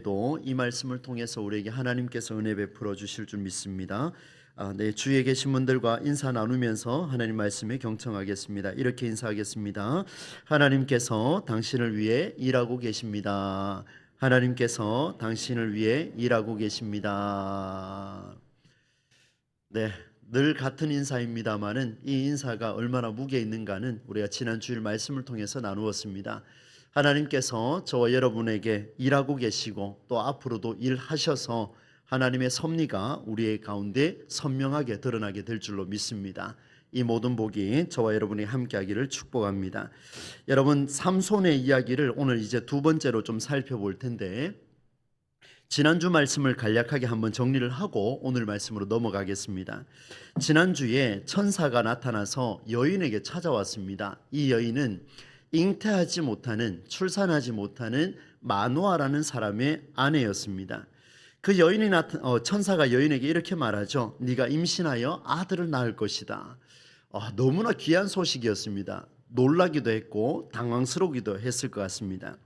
또 이 말씀을 통해서 우리에게 하나님께서 은혜 베풀어 주실 줄 믿습니다. 네, 주위에 계신 분들과 인사 나누면서 하나님 말씀에 경청하겠습니다. 이렇게 인사하겠습니다. 하나님께서 당신을 위해 일하고 계십니다. 하나님께서 당신을 위해 일하고 계십니다. 네, 늘 같은 인사입니다마는 이 인사가 얼마나 무게 있는가는 우리가 지난 주일 말씀을 통해서 나누었습니다. 하나님께서 저와 여러분에게 일하고 계시고 또 앞으로도 일하셔서 하나님의 섭리가 우리의 가운데 선명하게 드러나게 될 줄로 믿습니다. 이 모든 복이 저와 여러분이 함께하기를 축복합니다. 여러분, 삼손의 이야기를 오늘 이제 두 번째로 좀 살펴볼 텐데, 지난주 말씀을 간략하게 한번 정리를 하고 오늘 말씀으로 넘어가겠습니다. 지난주에 천사가 나타나서 여인에게 찾아왔습니다. 이 여인은 잉태하지 못하는, 출산하지 못하는 마누아라는 사람의 아내였습니다. 그 천사가 여인에게 이렇게 말하죠. 네가 임신하여 아들을 낳을 것이다. 너무나 귀한 소식이었습니다. 놀라기도 했고 당황스러우기도 했을 것 같습니다.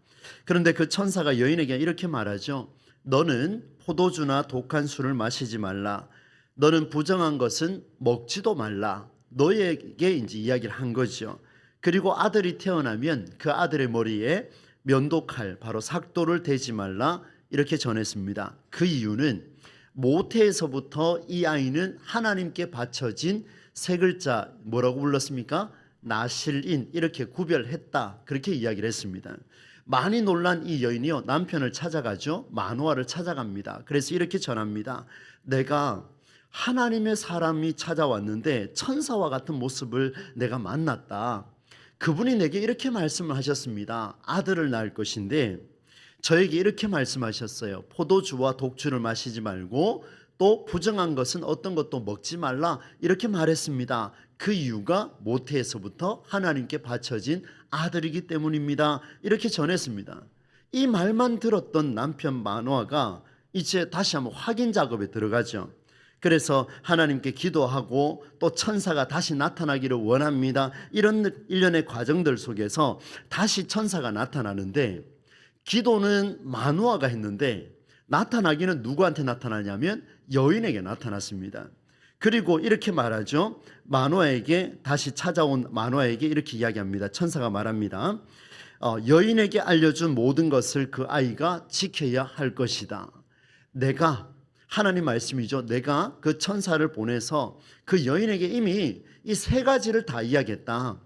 그런데 그 천사가 여인에게 이렇게 말하죠. 너는 포도주나 독한 술을 마시지 말라. 너는 부정한 것은 먹지도 말라. 너에게 이제 이야기를 한 거죠. 그리고 아들이 태어나면 그 아들의 머리에 면도칼, 바로 삭도를 대지 말라, 이렇게 전했습니다. 그 이유는 모태에서부터 이 아이는 하나님께 바쳐진 세 글자, 뭐라고 불렀습니까? 나실인, 이렇게 구별했다, 그렇게 이야기를 했습니다. 많이 놀란 이 여인이요, 남편을 찾아가죠. 마누아를 찾아갑니다. 그래서 이렇게 전합니다. 내가 하나님의 사람이 찾아왔는데 천사와 같은 모습을 내가 만났다. 그분이 내게 이렇게 말씀을 하셨습니다. 아들을 낳을 것인데 저에게 이렇게 말씀하셨어요. 포도주와 독주를 마시지 말고 또 부정한 것은 어떤 것도 먹지 말라, 이렇게 말했습니다. 그 이유가 모태에서부터 하나님께 바쳐진 아들이기 때문입니다. 이렇게 전했습니다. 이 말만 들었던 남편 마노아가 이제 다시 한번 확인 작업에 들어가죠. 그래서 하나님께 기도하고 또 천사가 다시 나타나기를 원합니다. 이런 일련의 과정들 속에서 다시 천사가 나타나는데, 기도는 마누아가 했는데 나타나기는 누구한테 나타나냐면 여인에게 나타났습니다. 그리고 이렇게 말하죠. 마누아에게, 다시 찾아온 마누아에게 이렇게 이야기합니다. 천사가 말합니다. 여인에게 알려준 모든 것을 그 아이가 지켜야 할 것이다. 내가, 하나님 말씀이죠. 내가 그 천사를 보내서 그 여인에게 이미 이 세 가지를 다 이야기했다.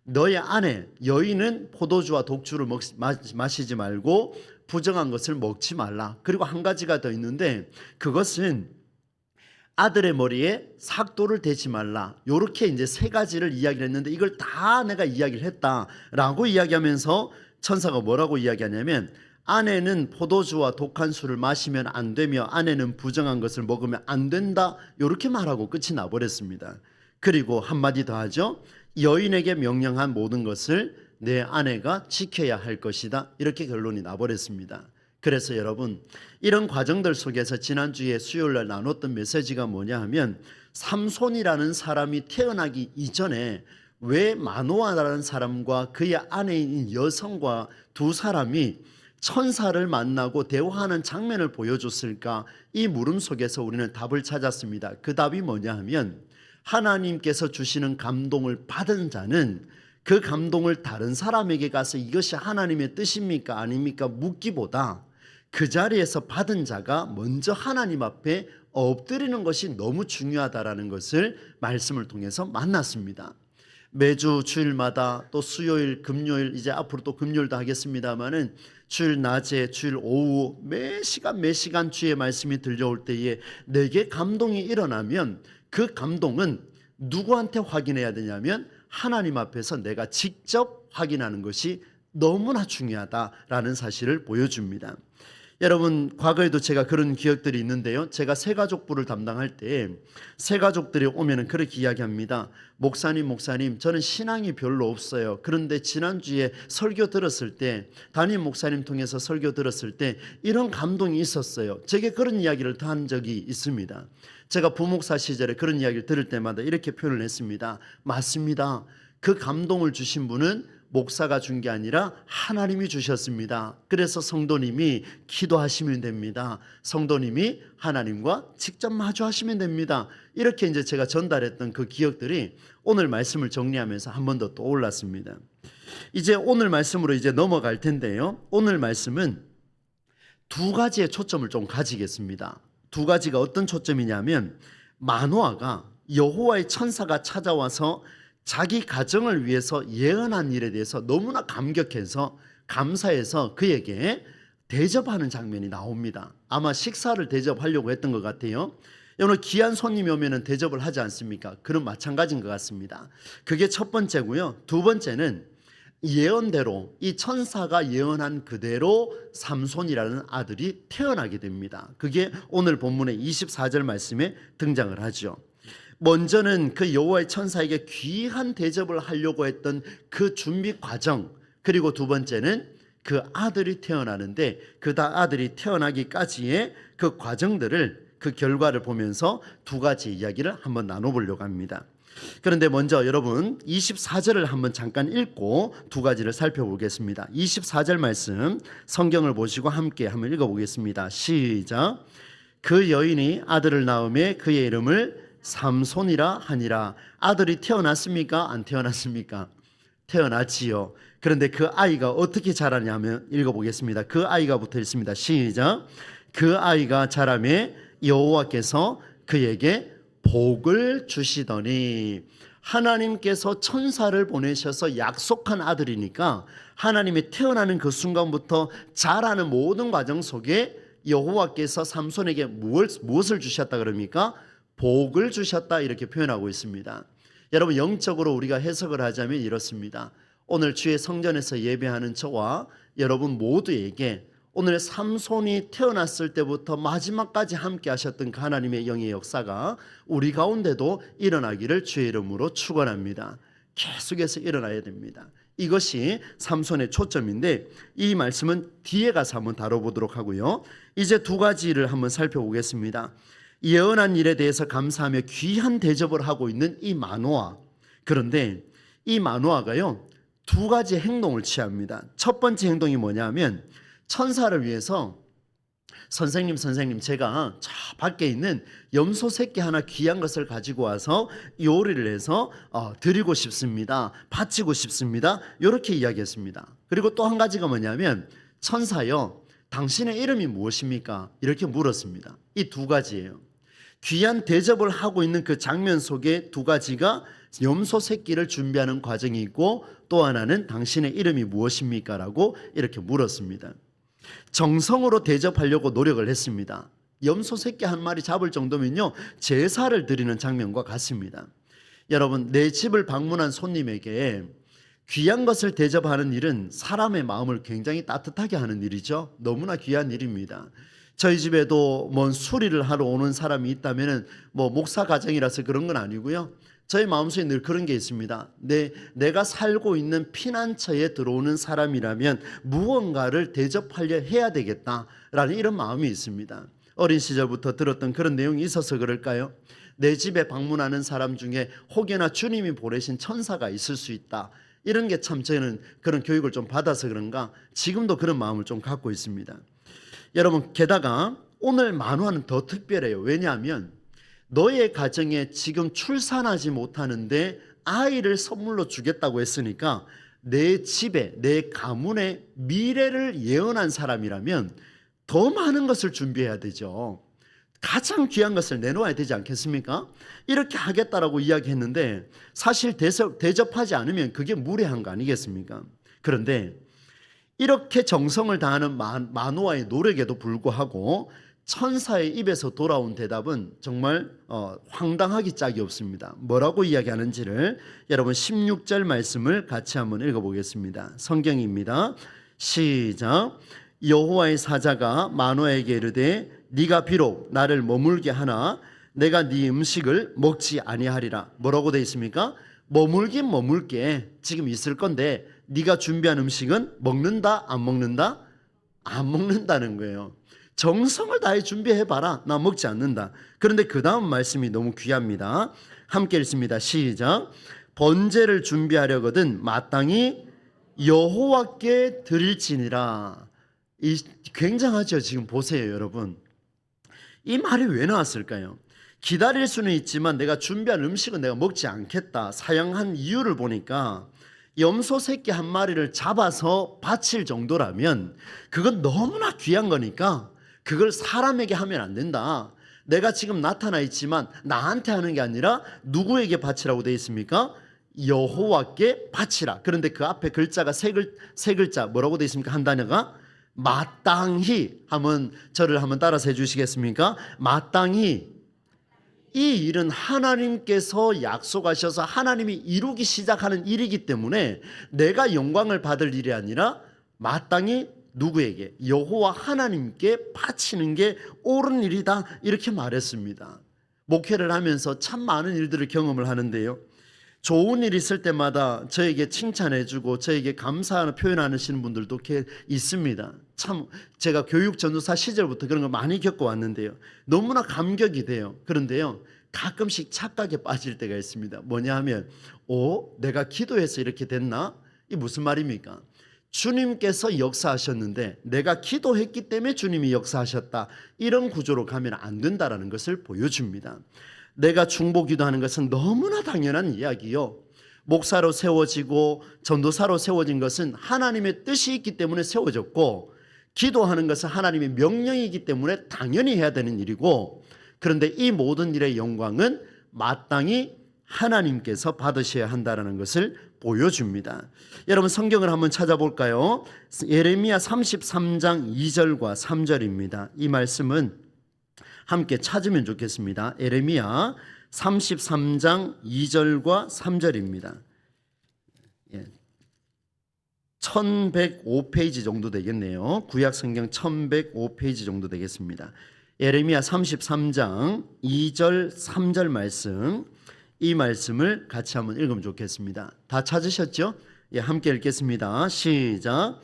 너의 아내 여인은 포도주와 독주를 마시지 말고 부정한 것을 먹지 말라. 그리고 한 가지가 더 있는데, 그것은 아들의 머리에 삭도를 대지 말라. 요렇게 이제 세 가지를 이야기를 했는데, 이걸 다 내가 이야기를 했다라고 이야기하면서 천사가 뭐라고 이야기하냐면, 아내는 포도주와 독한 술을 마시면 안 되며 아내는 부정한 것을 먹으면 안 된다, 요렇게 말하고 끝이 나버렸습니다. 그리고 한마디 더 하죠. 여인에게 명령한 모든 것을 내 아내가 지켜야 할 것이다, 이렇게 결론이 나버렸습니다. 그래서 여러분, 이런 과정들 속에서 지난주에 수요일날 나눴던 메시지가 뭐냐 하면, 삼손이라는 사람이 태어나기 이전에 왜 마노아라는 사람과 그의 아내인 여성과 두 사람이 천사를 만나고 대화하는 장면을 보여줬을까? 이 물음 속에서 우리는 답을 찾았습니다. 그 답이 뭐냐 하면, 하나님께서 주시는 감동을 받은 자는 그 감동을 다른 사람에게 가서 이것이 하나님의 뜻입니까 아닙니까 묻기보다, 그 자리에서 받은 자가 먼저 하나님 앞에 엎드리는 것이 너무 중요하다라는 것을 말씀을 통해서 만났습니다. 매주 주일마다 또 수요일, 금요일, 이제 앞으로 또 금요일도 하겠습니다마는 주일 낮에, 주일 오후 매 시간 주의 말씀이 들려올 때에 내게 감동이 일어나면 그 감동은 누구한테 확인해야 되냐면 하나님 앞에서 내가 직접 확인하는 것이 너무나 중요하다라는 사실을 보여줍니다. 여러분, 과거에도 제가 그런 기억들이 있는데요. 제가 새가족부를 담당할 때 새가족들이 오면은 그렇게 이야기합니다. 목사님, 저는 신앙이 별로 없어요. 그런데 지난주에 설교 들었을 때, 담임 목사님 통해서 설교 들었을 때 이런 감동이 있었어요. 제게 그런 이야기를 한 적이 있습니다. 제가 부목사 시절에 그런 이야기를 들을 때마다 이렇게 표현을 했습니다. 맞습니다. 그 감동을 주신 분은 목사가 준 게 아니라 하나님이 주셨습니다. 그래서 성도님이 기도하시면 됩니다. 성도님이 하나님과 직접 마주하시면 됩니다. 이렇게 이제 제가 전달했던 그 기억들이 오늘 말씀을 정리하면서 한 번 더 떠올랐습니다. 이제 오늘 말씀으로 이제 넘어갈 텐데요. 오늘 말씀은 두 가지의 초점을 좀 가지겠습니다. 두 가지가 어떤 초점이냐면, 마노아가 여호와의 천사가 찾아와서 자기 가정을 위해서 예언한 일에 대해서 너무나 감격해서 감사해서 그에게 대접하는 장면이 나옵니다. 아마 식사를 대접하려고 했던 것 같아요. 오늘 귀한 손님이 오면 대접을 하지 않습니까? 그런 마찬가지인 것 같습니다. 그게 첫 번째고요. 두 번째는 예언대로, 이 천사가 예언한 그대로 삼손이라는 아들이 태어나게 됩니다. 그게 오늘 본문의 24절 말씀에 등장을 하죠. 먼저는 그 여호와의 천사에게 귀한 대접을 하려고 했던 그 준비 과정, 그리고 두 번째는 그 아들이 태어나는데 그 아들이 태어나기까지의 그 과정들을, 그 결과를 보면서 두 가지 이야기를 한번 나눠보려고 합니다. 그런데 먼저 여러분 24절을 한번 잠깐 읽고 두 가지를 살펴보겠습니다. 24절 말씀 성경을 보시고 함께 한번 읽어보겠습니다. 시작. 그 여인이 아들을 낳음에 그의 이름을 삼손이라 하니라. 아들이 태어났습니까? 안 태어났습니까? 태어났지요. 그런데 그 아이가 어떻게 자라냐면 읽어보겠습니다. 그 아이가 붙어 있습니다. 시작. 그 아이가 자라매 여호와께서 그에게 복을 주시더니, 하나님께서 천사를 보내셔서 약속한 아들이니까 하나님이 태어나는 그 순간부터 자라는 모든 과정 속에 여호와께서 삼손에게 무엇을 주셨다 그럽니까? 복을 주셨다, 이렇게 표현하고 있습니다. 여러분, 영적으로 우리가 해석을 하자면 이렇습니다. 오늘 주의 성전에서 예배하는 저와 여러분 모두에게 오늘 삼손이 태어났을 때부터 마지막까지 함께 하셨던 그 하나님의 영의 역사가 우리 가운데도 일어나기를 주의 이름으로 축원합니다. 계속해서 일어나야 됩니다. 이것이 삼손의 초점인데, 이 말씀은 뒤에 가서 한번 다뤄보도록 하고요. 이제 두 가지를 한번 살펴보겠습니다. 예언한 일에 대해서 감사하며 귀한 대접을 하고 있는 이 마노아. 그런데 이 마노아가요, 두 가지 행동을 취합니다. 첫 번째 행동이 뭐냐면, 천사를 위해서 선생님 제가 저 밖에 있는 염소 새끼 하나 귀한 것을 가지고 와서 요리를 해서 드리고 싶습니다. 바치고 싶습니다. 이렇게 이야기했습니다. 그리고 또 한 가지가 뭐냐면, 천사여 당신의 이름이 무엇입니까? 이렇게 물었습니다. 이 두 가지예요. 귀한 대접을 하고 있는 그 장면 속에 두 가지가 염소 새끼를 준비하는 과정이 있고, 또 하나는 당신의 이름이 무엇입니까? 라고 이렇게 물었습니다. 정성으로 대접하려고 노력을 했습니다. 염소 새끼 한 마리 잡을 정도면요, 제사를 드리는 장면과 같습니다. 여러분, 내 집을 방문한 손님에게 귀한 것을 대접하는 일은 사람의 마음을 굉장히 따뜻하게 하는 일이죠. 너무나 귀한 일입니다. 저희 집에도 뭔 수리를 하러 오는 사람이 있다면 목사 가정이라서 그런 건 아니고요. 저희 마음속에 늘 그런 게 있습니다. 내가 살고 있는 피난처에 들어오는 사람이라면 무언가를 대접하려 해야 되겠다라는 이런 마음이 있습니다. 어린 시절부터 들었던 그런 내용이 있어서 그럴까요? 내 집에 방문하는 사람 중에 혹여나 주님이 보내신 천사가 있을 수 있다. 이런 게 참 저는 그런 교육을 좀 받아서 그런가 지금도 그런 마음을 좀 갖고 있습니다. 여러분, 게다가 오늘 만화는 더 특별해요. 왜냐하면 너의 가정에 지금 출산하지 못하는데 아이를 선물로 주겠다고 했으니까 내 집에, 내 가문의 미래를 예언한 사람이라면 더 많은 것을 준비해야 되죠. 가장 귀한 것을 내놓아야 되지 않겠습니까? 이렇게 하겠다라고 이야기했는데 사실 대접하지 않으면 그게 무례한 거 아니겠습니까? 그런데 이렇게 정성을 다하는 마노아의 노력에도 불구하고 천사의 입에서 돌아온 대답은 정말 황당하기 짝이 없습니다. 뭐라고 이야기하는지를 여러분 16절 말씀을 같이 한번 읽어보겠습니다. 성경입니다. 시작. 여호와의 사자가 마노아에게 이르되 네가 비록 나를 머물게 하나 내가 네 음식을 먹지 아니하리라. 뭐라고 되어 있습니까? 머물긴 머물게 지금 있을 건데 네가 준비한 음식은 먹는다 안 먹는다? 안 먹는다는 거예요. 정성을 다해 준비해봐라. 나 먹지 않는다. 그런데 그 다음 말씀이 너무 귀합니다. 함께 읽습니다. 시작. 번제를 준비하려거든 마땅히 여호와께 드릴지니라. 이 굉장하죠. 지금 보세요, 여러분. 이 말이 왜 나왔을까요? 기다릴 수는 있지만 내가 준비한 음식은 내가 먹지 않겠다. 사양한 이유를 보니까 염소 새끼 한 마리를 잡아서 바칠 정도라면 그건 너무나 귀한 거니까 그걸 사람에게 하면 안 된다. 내가 지금 나타나 있지만 나한테 하는 게 아니라 누구에게 바치라고 되어 있습니까? 여호와께 바치라. 그런데 그 앞에 글자가 세 글자 뭐라고 되어 있습니까? 한 단어가 마땅히. 저를 한번 따라서 해주시겠습니까? 마땅히. 이 일은 하나님께서 약속하셔서 하나님이 이루기 시작하는 일이기 때문에 내가 영광을 받을 일이 아니라 마땅히 누구에게? 여호와 하나님께 바치는 게 옳은 일이다. 이렇게 말했습니다. 목회를 하면서 참 많은 일들을 경험을 하는데요. 좋은 일 있을 때마다 저에게 칭찬해주고 저에게 감사하는 표현하시는 분들도 있습니다. 참 제가 교육 전도사 시절부터 그런 걸 많이 겪어왔는데요. 너무나 감격이 돼요. 그런데요, 가끔씩 착각에 빠질 때가 있습니다. 뭐냐 하면 내가 기도해서 이렇게 됐나? 이 무슨 말입니까? 주님께서 역사하셨는데 내가 기도했기 때문에 주님이 역사하셨다. 이런 구조로 가면 안 된다라는 것을 보여줍니다. 내가 중보 기도하는 것은 너무나 당연한 이야기요. 목사로 세워지고 전도사로 세워진 것은 하나님의 뜻이 있기 때문에 세워졌고, 기도하는 것은 하나님의 명령이기 때문에 당연히 해야 되는 일이고, 그런데 이 모든 일의 영광은 마땅히 하나님께서 받으셔야 한다는 것을 보여줍니다. 여러분 성경을 한번 찾아볼까요? 예레미야 33장 2절과 3절입니다. 이 말씀은 함께 찾으면 좋겠습니다. 예레미야 33장 2절과 3절입니다. 1105페이지 정도 되겠네요. 구약 성경 1105페이지 정도 되겠습니다. 예레미야 33장 2절 3절 말씀, 이 말씀을 같이 한번 읽으면 좋겠습니다. 다 찾으셨죠? 함께 읽겠습니다. 시작.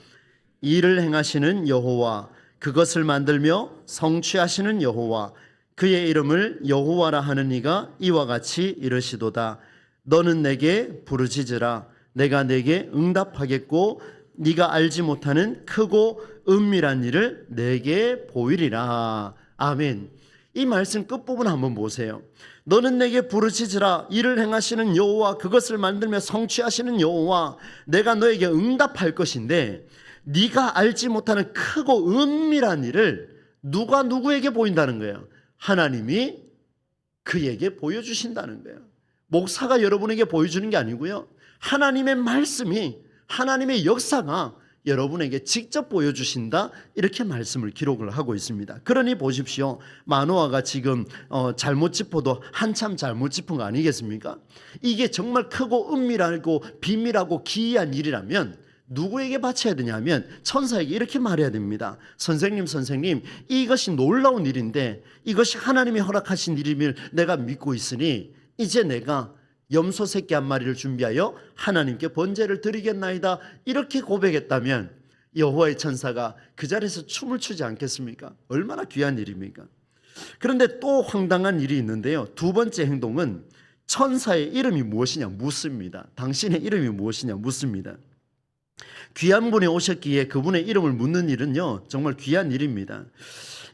일을 행하시는 여호와, 그것을 만들며 성취하시는 여호와, 그의 이름을 여호와라 하는 이가 이와 같이 이르시도다. 너는 내게 부르짖으라. 내가 내게 응답하겠고 네가 알지 못하는 크고 은밀한 일을 내게 보이리라. 아멘. 이 말씀 끝부분 한번 보세요. 너는 내게 부르짖으라. 일을 행하시는 여호와, 그것을 만들며 성취하시는 여호와, 내가 너에게 응답할 것인데 네가 알지 못하는 크고 은밀한 일을 누가 누구에게 보인다는 거예요? 하나님이 그에게 보여주신다는 거예요. 목사가 여러분에게 보여주는 게 아니고요, 하나님의 말씀이, 하나님의 역사가 여러분에게 직접 보여주신다. 이렇게 말씀을 기록을 하고 있습니다. 그러니 보십시오. 마노아가 지금 잘못 짚어도 한참 잘못 짚은 거 아니겠습니까? 이게 정말 크고 은밀하고 비밀하고 기이한 일이라면 누구에게 바쳐야 되냐면 천사에게 이렇게 말해야 됩니다. 선생님, 이것이 놀라운 일인데 이것이 하나님이 허락하신 일임을 내가 믿고 있으니 이제 내가 염소 새끼 한 마리를 준비하여 하나님께 번제를 드리겠나이다. 이렇게 고백했다면 여호와의 천사가 그 자리에서 춤을 추지 않겠습니까? 얼마나 귀한 일입니까? 그런데 또 황당한 일이 있는데요. 두 번째 행동은 천사의 이름이 무엇이냐 묻습니다. 당신의 이름이 무엇이냐 묻습니다. 귀한 분이 오셨기에 그분의 이름을 묻는 일은요, 정말 귀한 일입니다.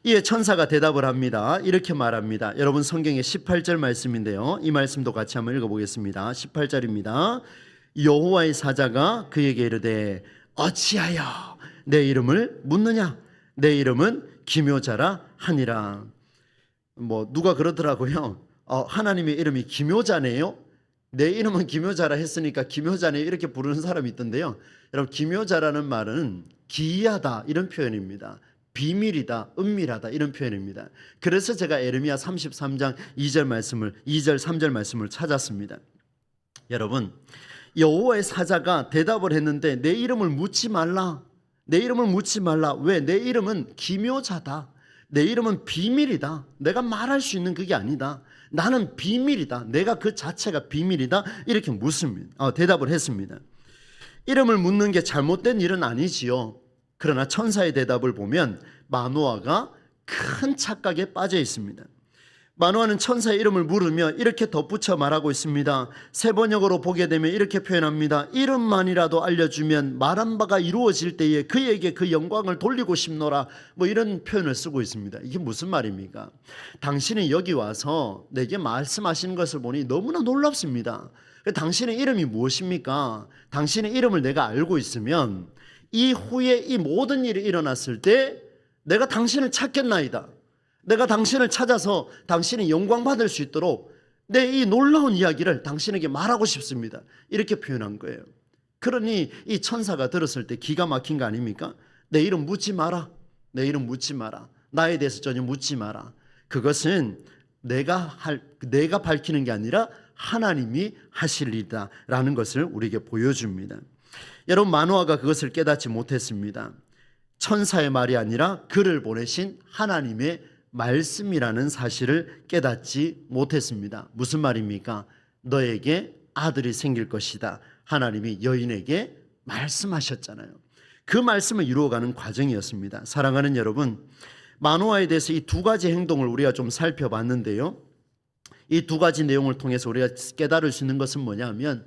이에 천사가 대답을 합니다. 이렇게 말합니다. 여러분 성경의 18절 말씀인데요, 이 말씀도 같이 한번 읽어보겠습니다. 18절입니다. 여호와의 사자가 그에게 이르되 어찌하여 내 이름을 묻느냐? 내 이름은 기묘자라 하니라. 누가 그러더라고요. 하나님의 이름이 기묘자네요. 내 이름은 기묘자라 했으니까 기묘자네 이렇게 부르는 사람이 있던데요. 여러분 기묘자라는 말은 기이하다 이런 표현입니다. 비밀이다, 은밀하다 이런 표현입니다. 그래서 제가 예레미야 33장 2절 3절 말씀을 찾았습니다. 여러분, 여호와의 사자가 대답을 했는데 내 이름을 묻지 말라. 내 이름을 묻지 말라. 왜? 내 이름은 기묘자다. 내 이름은 비밀이다. 내가 말할 수 있는 그게 아니다. 나는 비밀이다. 내가 그 자체가 비밀이다. 이렇게 대답을 했습니다. 이름을 묻는 게 잘못된 일은 아니지요. 그러나 천사의 대답을 보면 마노아가 큰 착각에 빠져 있습니다. 마노아는 천사의 이름을 물으며 이렇게 덧붙여 말하고 있습니다. 세번역으로 보게 되면 이렇게 표현합니다. 이름만이라도 알려주면 말한 바가 이루어질 때에 그에게 그 영광을 돌리고 싶노라. 뭐 이런 표현을 쓰고 있습니다. 이게 무슨 말입니까? 당신이 여기 와서 내게 말씀하시는 것을 보니 너무나 놀랍습니다. 당신의 이름이 무엇입니까? 당신의 이름을 내가 알고 있으면 이후에 이 모든 일이 일어났을 때 내가 당신을 찾겠나이다. 내가 당신을 찾아서 당신이 영광받을 수 있도록 내 이 놀라운 이야기를 당신에게 말하고 싶습니다. 이렇게 표현한 거예요. 그러니 이 천사가 들었을 때 기가 막힌 거 아닙니까? 내 이름 묻지 마라. 내 이름 묻지 마라. 나에 대해서 전혀 묻지 마라. 그것은 내가 밝히는 게 아니라 하나님이 하실 일이다라는 것을 우리에게 보여줍니다. 여러분, 마노아가 그것을 깨닫지 못했습니다. 천사의 말이 아니라 그를 보내신 하나님의 말씀이라는 사실을 깨닫지 못했습니다. 무슨 말입니까? 너에게 아들이 생길 것이다. 하나님이 여인에게 말씀하셨잖아요. 그 말씀을 이루어가는 과정이었습니다. 사랑하는 여러분, 마노아에 대해서 이 두 가지 행동을 우리가 좀 살펴봤는데요. 이 두 가지 내용을 통해서 우리가 깨달을 수 있는 것은 뭐냐 하면,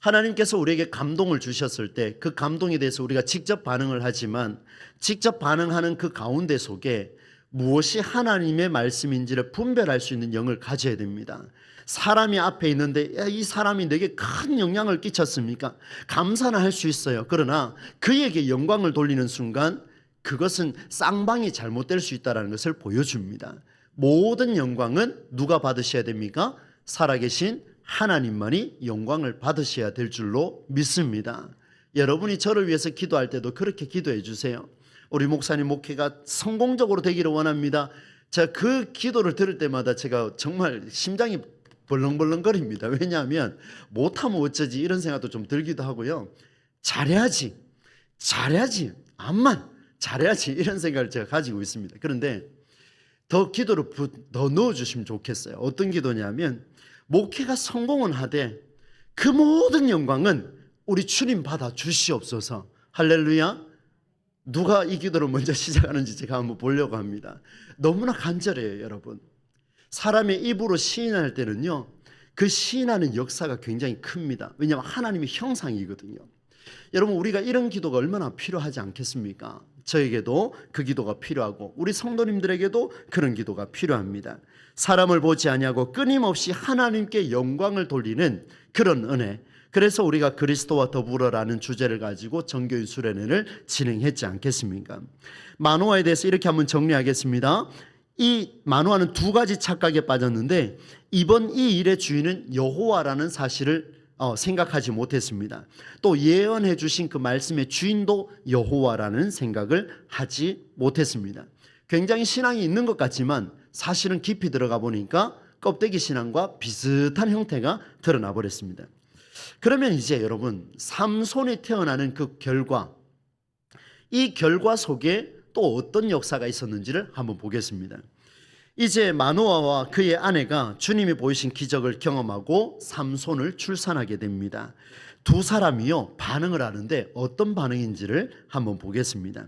하나님께서 우리에게 감동을 주셨을 때 그 감동에 대해서 우리가 직접 반응을 하지만 직접 반응하는 그 가운데 속에 무엇이 하나님의 말씀인지를 분별할 수 있는 영을 가져야 됩니다. 사람이 앞에 있는데 이 사람이 내게 큰 영향을 끼쳤습니까? 감사는 할 수 있어요. 그러나 그에게 영광을 돌리는 순간 그것은 쌍방이 잘못될 수 있다는 것을 보여줍니다. 모든 영광은 누가 받으셔야 됩니까? 살아계신 하나님만이 영광을 받으셔야 될 줄로 믿습니다. 여러분이 저를 위해서 기도할 때도 그렇게 기도해 주세요. 우리 목사님 목회가 성공적으로 되기를 원합니다. 제가 그 기도를 들을 때마다 제가 정말 심장이 벌렁벌렁거립니다. 왜냐하면 못하면 어쩌지 이런 생각도 좀 들기도 하고요. 잘해야지 암만 잘해야지 이런 생각을 제가 가지고 있습니다. 그런데 더 기도를 더 넣어주시면 좋겠어요. 어떤 기도냐면, 목회가 성공은 하되 그 모든 영광은 우리 주님 받아 주시옵소서. 할렐루야. 누가 이 기도를 먼저 시작하는지 제가 한번 보려고 합니다. 너무나 간절해요, 여러분. 사람의 입으로 시인할 때는요, 그 시인하는 역사가 굉장히 큽니다. 왜냐하면 하나님의 형상이거든요. 여러분, 우리가 이런 기도가 얼마나 필요하지 않겠습니까? 저에게도 그 기도가 필요하고 우리 성도님들에게도 그런 기도가 필요합니다. 사람을 보지 아니하고 끊임없이 하나님께 영광을 돌리는 그런 은혜. 그래서 우리가 그리스도와 더불어라는 주제를 가지고 정교인 수련회를 진행했지 않겠습니까? 마노아에 대해서 이렇게 한번 정리하겠습니다. 이 마노아는 두 가지 착각에 빠졌는데 이번 이 일의 주인은 여호와라는 사실을 생각하지 못했습니다. 또 예언해 주신 그 말씀의 주인도 여호와라는 생각을 하지 못했습니다. 굉장히 신앙이 있는 것 같지만 사실은 깊이 들어가 보니까 껍데기 신앙과 비슷한 형태가 드러나 버렸습니다. 그러면 이제 여러분, 삼손이 태어나는 그 결과, 이 결과 속에 또 어떤 역사가 있었는지를 한번 보겠습니다. 이제 마노아와 그의 아내가 주님이 보이신 기적을 경험하고 삼손을 출산하게 됩니다. 두 사람이요 반응을 하는데 어떤 반응인지를 한번 보겠습니다.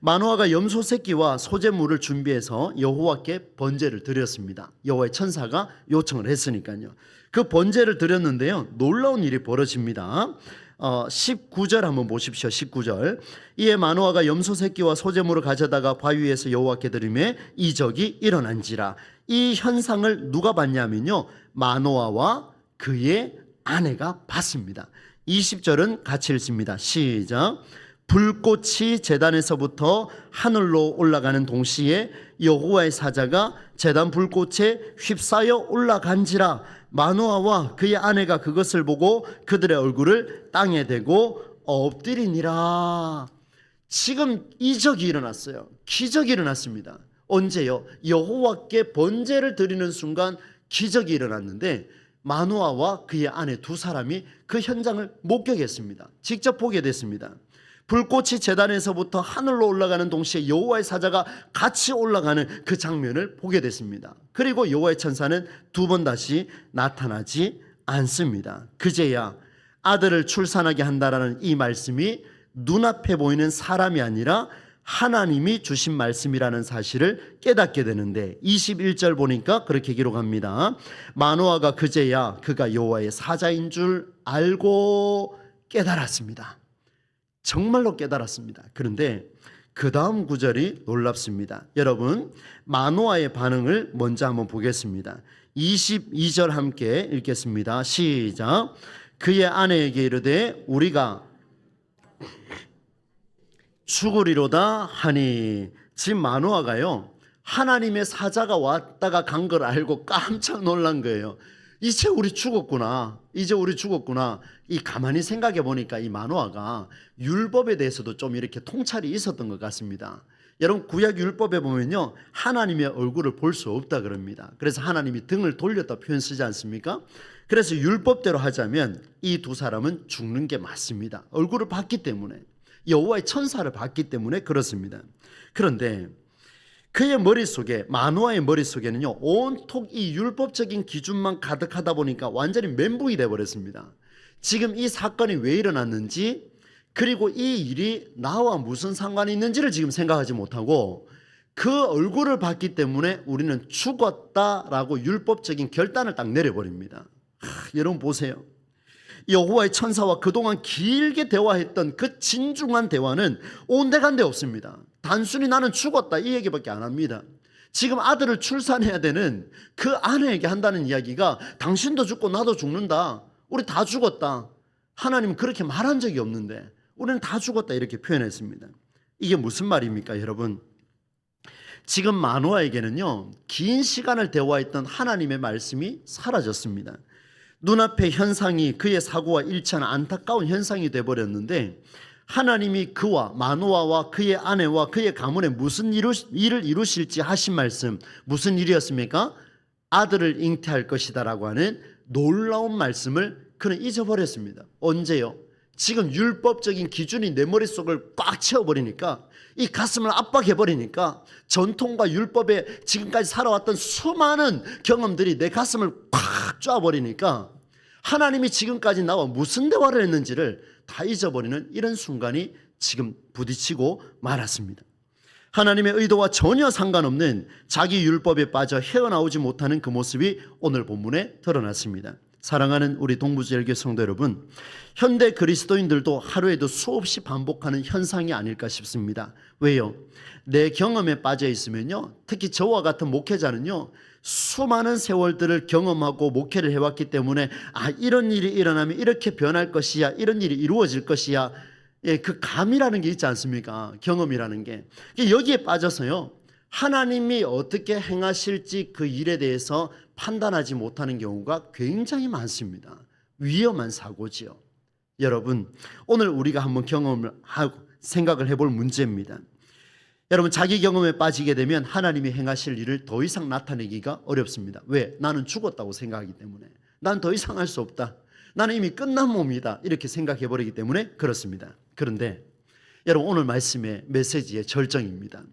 마노아가 염소 새끼와 소재물을 준비해서 여호와께 번제를 드렸습니다. 여호와의 천사가 요청을 했으니까요. 그 번제를 드렸는데요, 놀라운 일이 벌어집니다. 19절 한번 보십시오. 19절. 이에 마노아가 염소 새끼와 소재물을 가져다가 바위에서 여호와께 드리매 이적이 일어난지라. 이 현상을 누가 봤냐면요, 마노아와 그의 아내가 봤습니다. 20절은 같이 읽습니다. 시작. 불꽃이 제단에서부터 하늘로 올라가는 동시에 여호와의 사자가 제단 불꽃에 휩싸여 올라간지라. 마노아와 그의 아내가 그것을 보고 그들의 얼굴을 땅에 대고 엎드리니라. 지금 이적이 일어났어요. 기적이 일어났습니다. 언제요? 여호와께 번제를 드리는 순간 기적이 일어났는데 마노아와 그의 아내 두 사람이 그 현장을 목격했습니다. 직접 보게 됐습니다. 불꽃이 제단에서부터 하늘로 올라가는 동시에 여호와의 사자가 같이 올라가는 그 장면을 보게 됐습니다. 그리고 여호와의 천사는 두 번 다시 나타나지 않습니다. 그제야 아들을 출산하게 한다라는 이 말씀이 눈앞에 보이는 사람이 아니라 하나님이 주신 말씀이라는 사실을 깨닫게 되는데 21절 보니까 그렇게 기록합니다. 마노아가 그제야 그가 여호와의 사자인 줄 알고 깨달았습니다. 정말로 깨달았습니다. 그런데 그 다음 구절이 놀랍습니다. 여러분, 마노아의 반응을 먼저 한번 보겠습니다. 22절 함께 읽겠습니다. 시작. 그의 아내에게 이르되 우리가 죽으리로다 하니, 지금 마노아가요 하나님의 사자가 왔다가 간 걸 알고 깜짝 놀란 거예요. 이제 우리 죽었구나. 이 가만히 생각해 보니까 이 마노아가 율법에 대해서도 좀 이렇게 통찰이 있었던 것 같습니다. 여러분, 구약 율법에 보면요 하나님의 얼굴을 볼 수 없다 그럽니다. 그래서 하나님이 등을 돌렸다 표현 쓰지 않습니까? 그래서 율법대로 하자면 이 두 사람은 죽는 게 맞습니다. 얼굴을 봤기 때문에, 여호와의 천사를 봤기 때문에 그렇습니다. 그런데 그의 머릿속에, 마노아의 머릿속에는요 온통 이 율법적인 기준만 가득하다 보니까 완전히 멘붕이 돼버렸습니다. 지금 이 사건이 왜 일어났는지, 그리고 이 일이 나와 무슨 상관이 있는지를 지금 생각하지 못하고 그 얼굴을 봤기 때문에 우리는 죽었다라고 율법적인 결단을 딱 내려버립니다. 여러분 보세요. 여호와의 천사와 그동안 길게 대화했던 그 진중한 대화는 온데간데 없습니다. 단순히 나는 죽었다 이 얘기밖에 안 합니다. 지금 아들을 출산해야 되는 그 아내에게 한다는 이야기가 당신도 죽고 나도 죽는다, 우리 다 죽었다, 하나님은 그렇게 말한 적이 없는데 우리는 다 죽었다 이렇게 표현했습니다. 이게 무슨 말입니까 여러분? 지금 마노아에게는요 긴 시간을 대화했던 하나님의 말씀이 사라졌습니다. 눈앞의 현상이 그의 사고와 일치하는 안타까운 현상이 되어버렸는데, 하나님이 그와 마노아와 그의 아내와 그의 가문에 무슨 일을 이루실지 하신 말씀, 무슨 일이었습니까? 아들을 잉태할 것이다 라고 하는 놀라운 말씀을 그는 잊어버렸습니다. 언제요? 지금 율법적인 기준이 내 머릿속을 꽉 채워버리니까, 이 가슴을 압박해버리니까, 전통과 율법에 지금까지 살아왔던 수많은 경험들이 내 가슴을 꽉 쪼아버리니까 하나님이 지금까지 나와 무슨 대화를 했는지를 다 잊어버리는 이런 순간이 지금 부딪히고 말았습니다. 하나님의 의도와 전혀 상관없는 자기 율법에 빠져 헤어나오지 못하는 그 모습이 오늘 본문에 드러났습니다. 사랑하는 우리 동부제일교회 성도 여러분, 현대 그리스도인들도 하루에도 수없이 반복하는 현상이 아닐까 싶습니다. 왜요? 내 경험에 빠져 있으면요, 특히 저와 같은 목회자는요 수많은 세월들을 경험하고 목회를 해왔기 때문에 이런 일이 일어나면 이렇게 변할 것이야, 이런 일이 이루어질 것이야, 그 감이라는 게 있지 않습니까? 경험이라는 게. 여기에 빠져서요 하나님이 어떻게 행하실지 그 일에 대해서 판단하지 못하는 경우가 굉장히 많습니다. 위험한 사고지요. 여러분, 오늘 우리가 한번 경험을 하고 생각을 해볼 문제입니다. 여러분, 자기 경험에 빠지게 되면 하나님이 행하실 일을 더 이상 나타내기가 어렵습니다. 왜? 나는 죽었다고 생각하기 때문에. 난 더 이상 할 수 없다, 나는 이미 끝난 몸이다, 이렇게 생각해버리기 때문에 그렇습니다. 그런데 여러분, 오늘 말씀의 메시지의 절정입니다.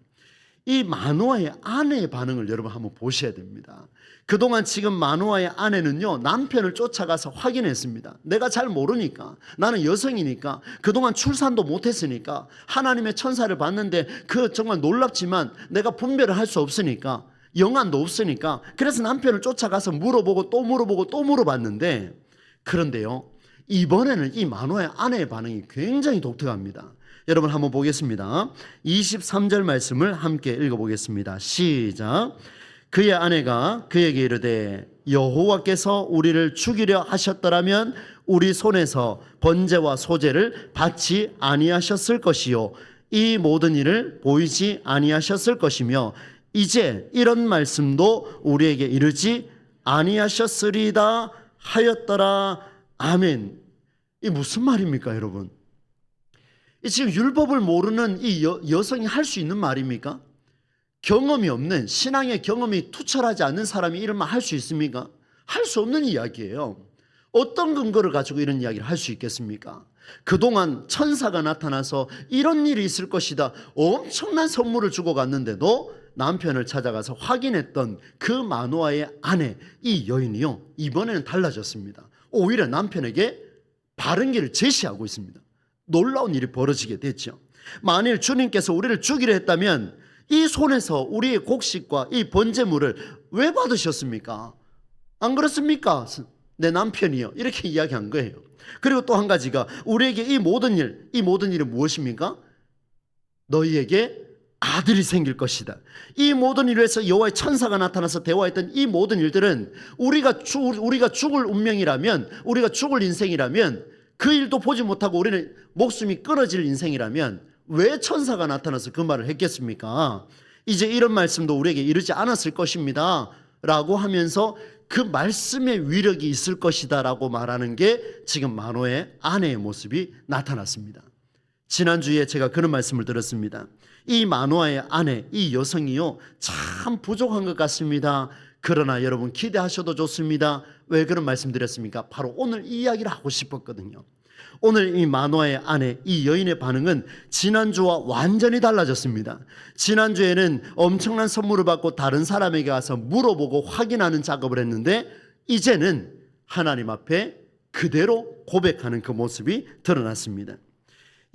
이 마노아의 아내의 반응을 여러분 한번 보셔야 됩니다. 그동안 지금 마노아의 아내는요 남편을 쫓아가서 확인했습니다. 내가 잘 모르니까, 나는 여성이니까, 그동안 출산도 못했으니까, 하나님의 천사를 봤는데 그 정말 놀랍지만 내가 분별을 할 수 없으니까, 영안도 없으니까, 그래서 남편을 쫓아가서 물어보고 또 물어보고 또 물어봤는데, 그런데요 이번에는 이 마노아의 아내의 반응이 굉장히 독특합니다. 여러분 한번 보겠습니다. 23절 말씀을 함께 읽어보겠습니다. 시작. 그의 아내가 그에게 이르되 여호와께서 우리를 죽이려 하셨더라면 우리 손에서 번제와 소제를 받지 아니하셨을 것이요 이 모든 일을 보이지 아니하셨을 것이며 이제 이런 말씀도 우리에게 이르지 아니하셨으리다 하였더라. 아멘. 이 무슨 말입니까 여러분? 지금 율법을 모르는 이 여성이 할 수 있는 말입니까? 경험이 없는, 신앙의 경험이 투철하지 않는 사람이 이런 말 할 수 있습니까? 할 수 없는 이야기예요. 어떤 근거를 가지고 이런 이야기를 할 수 있겠습니까? 그동안 천사가 나타나서 이런 일이 있을 것이다, 엄청난 선물을 주고 갔는데도 남편을 찾아가서 확인했던 그 마노아의 아내, 이 여인이요 이번에는 달라졌습니다. 오히려 남편에게 바른 길을 제시하고 있습니다. 놀라운 일이 벌어지게 됐죠. 만일 주님께서 우리를 죽이려 했다면 이 손에서 우리의 곡식과 이 번제물을 왜 받으셨습니까? 안 그렇습니까? 내 남편이요. 이렇게 이야기한 거예요. 그리고 또 한 가지가 우리에게 이 모든 일은 무엇입니까? 너희에게 아들이 생길 것이다. 이 모든 일을 해서 여호와의 천사가 나타나서 대화했던 이 모든 일들은 우리가 죽을 운명이라면, 우리가 죽을 인생이라면, 그 일도 보지 못하고 우리는 목숨이 끊어질 인생이라면 왜 천사가 나타나서 그 말을 했겠습니까? 이제 이런 말씀도 우리에게 이르지 않았을 것입니다 라고 하면서 그 말씀의 위력이 있을 것이다 라고 말하는 게 지금 마노의 아내의 모습이 나타났습니다. 지난주에 제가 그런 말씀을 들었습니다. 이 마노아의 아내, 이 여성이요, 참 부족한 것 같습니다. 그러나 여러분 기대하셔도 좋습니다. 왜 그런 말씀 드렸습니까? 바로 오늘 이 이야기를 하고 싶었거든요. 오늘 이 마노아의 아내, 이 여인의 반응은 지난주와 완전히 달라졌습니다. 지난주에는 엄청난 선물을 받고 다른 사람에게 가서 물어보고 확인하는 작업을 했는데, 이제는 하나님 앞에 그대로 고백하는 그 모습이 드러났습니다.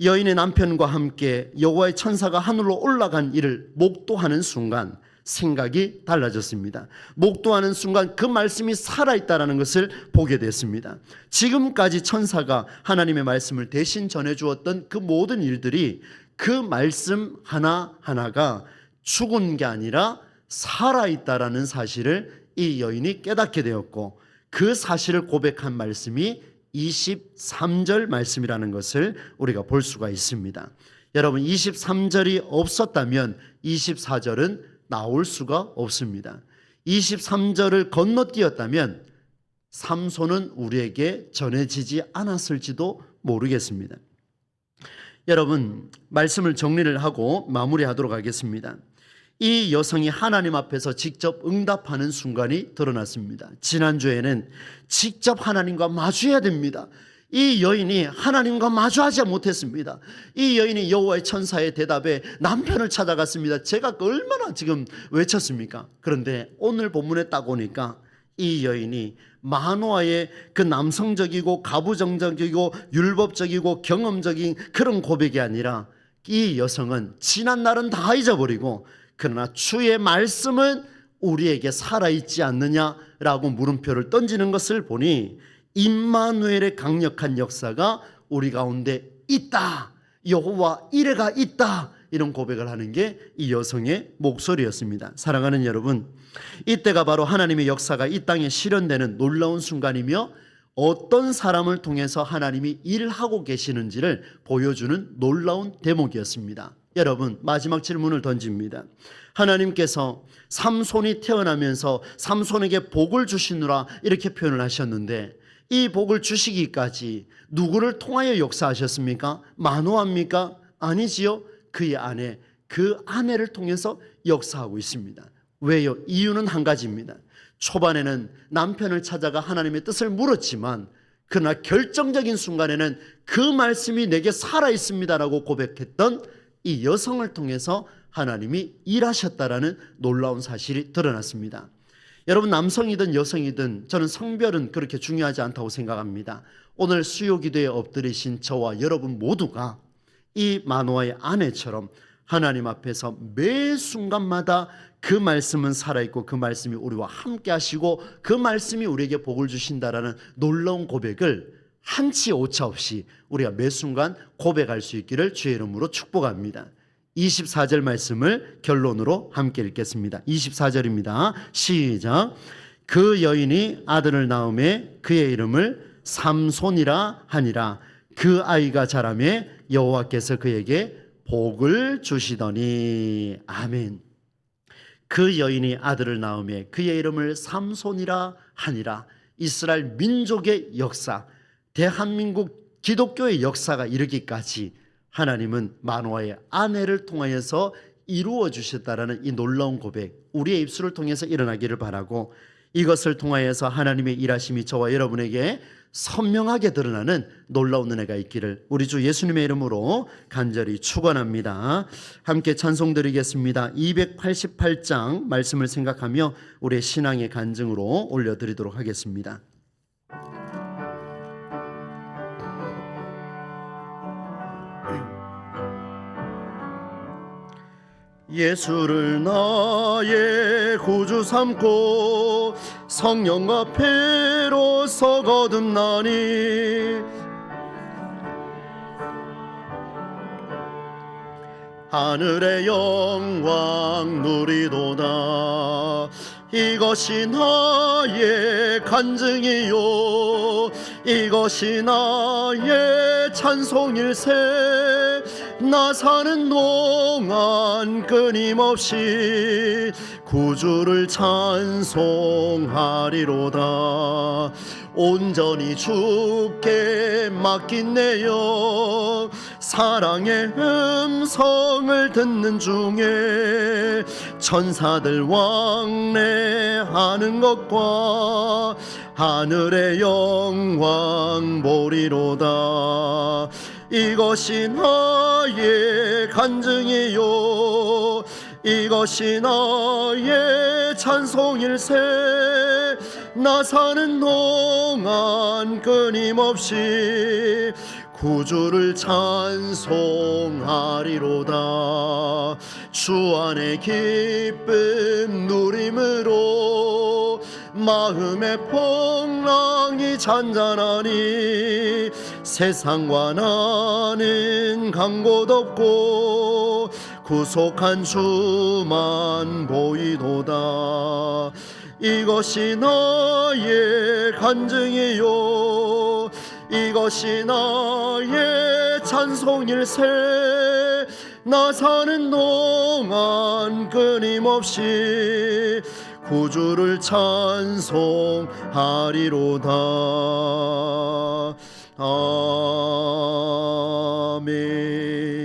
여인의 남편과 함께 여호와의 천사가 하늘로 올라간 일을 목도하는 순간 생각이 달라졌습니다. 목도하는 순간 그 말씀이 살아있다는 것을 보게 됐습니다. 지금까지 천사가 하나님의 말씀을 대신 전해주었던 그 모든 일들이, 그 말씀 하나하나가 죽은 게 아니라 살아있다는 사실을 이 여인이 깨닫게 되었고, 그 사실을 고백한 말씀이 23절 말씀이라는 것을 우리가 볼 수가 있습니다. 여러분, 23절이 없었다면 24절은 나올 수가 없습니다. 23절을 건너뛰었다면 삼손은 우리에게 전해지지 않았을지도 모르겠습니다. 여러분, 말씀을 정리를 하고 마무리하도록 하겠습니다. 이 여성이 하나님 앞에서 직접 응답하는 순간이 드러났습니다. 지난주에는 직접 하나님과 마주해야 됩니다. 이 여인이 하나님과 마주하지 못했습니다. 이 여인이 여호와의 천사의 대답에 남편을 찾아갔습니다. 제가 얼마나 지금 외쳤습니까? 그런데 오늘 본문에 딱 오니까 이 여인이 마노아의 그 남성적이고 가부장적이고 율법적이고 경험적인 그런 고백이 아니라, 이 여성은 지난 날은 다 잊어버리고 그러나 주의 말씀은 우리에게 살아있지 않느냐라고 물음표를 던지는 것을 보니 임마누엘의 강력한 역사가 우리 가운데 있다, 여호와 이레가 있다, 이런 고백을 하는 게 이 여성의 목소리였습니다. 사랑하는 여러분, 이때가 바로 하나님의 역사가 이 땅에 실현되는 놀라운 순간이며, 어떤 사람을 통해서 하나님이 일하고 계시는지를 보여주는 놀라운 대목이었습니다. 여러분, 마지막 질문을 던집니다. 하나님께서 삼손이 태어나면서 삼손에게 복을 주시느라 이렇게 표현을 하셨는데, 이 복을 주시기까지 누구를 통하여 역사하셨습니까? 마노아입니까? 아니지요. 그의 아내, 그 아내를 통해서 역사하고 있습니다. 왜요? 이유는 한 가지입니다. 초반에는 남편을 찾아가 하나님의 뜻을 물었지만, 그러나 결정적인 순간에는 그 말씀이 내게 살아있습니다라고 고백했던 이 여성을 통해서 하나님이 일하셨다라는 놀라운 사실이 드러났습니다. 여러분, 남성이든 여성이든 저는 성별은 그렇게 중요하지 않다고 생각합니다. 오늘 수요기도에 엎드리신 저와 여러분 모두가 이 마노아의 아내처럼 하나님 앞에서 매 순간마다 그 말씀은 살아있고 그 말씀이 우리와 함께 하시고 그 말씀이 우리에게 복을 주신다라는 놀라운 고백을 한치 오차 없이 우리가 매 순간 고백할 수 있기를 주의 이름으로 축복합니다. 24절 말씀을 결론으로 함께 읽겠습니다. 24절입니다. 시작. 그 여인이 아들을 낳음에 그의 이름을 삼손이라 하니라. 그 아이가 자라매 여호와께서 그에게 복을 주시더니. 아멘. 그 여인이 아들을 낳음에 그의 이름을 삼손이라 하니라. 이스라엘 민족의 역사, 대한민국 기독교의 역사가 이르기까지 하나님은 마노아의 아내를 통하여서 이루어 주셨다라는 이 놀라운 고백, 우리의 입술을 통해서 일어나기를 바라고, 이것을 통하여서 하나님의 일하심이 저와 여러분에게 선명하게 드러나는 놀라운 은혜가 있기를 우리 주 예수님의 이름으로 간절히 축원합니다. 함께 찬송 드리겠습니다. 288장 말씀을 생각하며 우리의 신앙의 간증으로 올려드리도록 하겠습니다. 예수를 나의 구주 삼고 성령과 피로써 거듭나니 하늘의 영광 누리도다. 이것이 나의 간증이요 이것이 나의 찬송일세. 나 사는 동안 끊임없이 구주를 찬송하리로다. 온전히 주께 맡긴 내 영 사랑의 음성을 듣는 중에 천사들 왕래하는 것과 하늘의 영광 보리로다. 이것이 나의 간증이요 이것이 나의 찬송일세. 나 사는 동안 끊임없이 구주를 찬송하리로다. 주 안에 기쁨 누림으로 마음의 풍랑이 잔잔하니 세상과 나는 간 곳 없고 구속한 주만 보이도다. 이것이 나의 간증이요 이것이 나의 찬송일세. 나 사는 동안 끊임없이 구주를 찬송하리로다. 아멘.